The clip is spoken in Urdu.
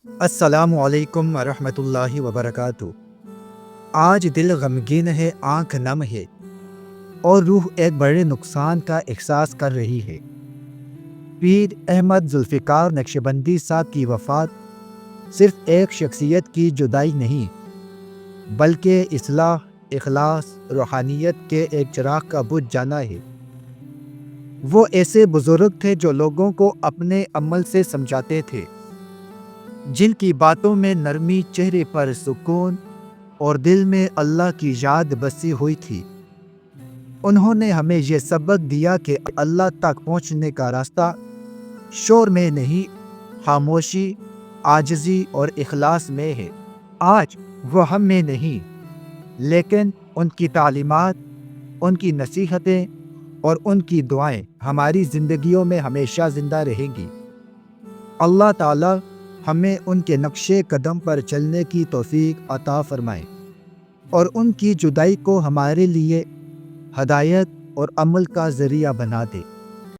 السلام علیکم ورحمۃ اللہ وبرکاتہ۔ آج دل غمگین ہے، آنکھ نم ہے اور روح ایک بڑے نقصان کا احساس کر رہی ہے۔ پیر احمد ذوالفقار نقشبندی صاحب کی وفات صرف ایک شخصیت کی جدائی نہیں، بلکہ اصلاح، اخلاص، روحانیت کے ایک چراغ کا بجھ جانا ہے۔ وہ ایسے بزرگ تھے جو لوگوں کو اپنے عمل سے سمجھاتے تھے، جن کی باتوں میں نرمی، چہرے پر سکون اور دل میں اللہ کی یاد بسی ہوئی تھی۔ انہوں نے ہمیں یہ سبق دیا کہ اللہ تک پہنچنے کا راستہ شور میں نہیں، خاموشی، عاجزی اور اخلاص میں ہے۔ آج وہ ہم میں نہیں، لیکن ان کی تعلیمات، ان کی نصیحتیں اور ان کی دعائیں ہماری زندگیوں میں ہمیشہ زندہ رہیں گی۔ اللہ تعالیٰ ہمیں ان کے نقش قدم پر چلنے کی توفیق عطا فرمائے اور ان کی جدائی کو ہمارے لیے ہدایت اور عمل کا ذریعہ بنا دے۔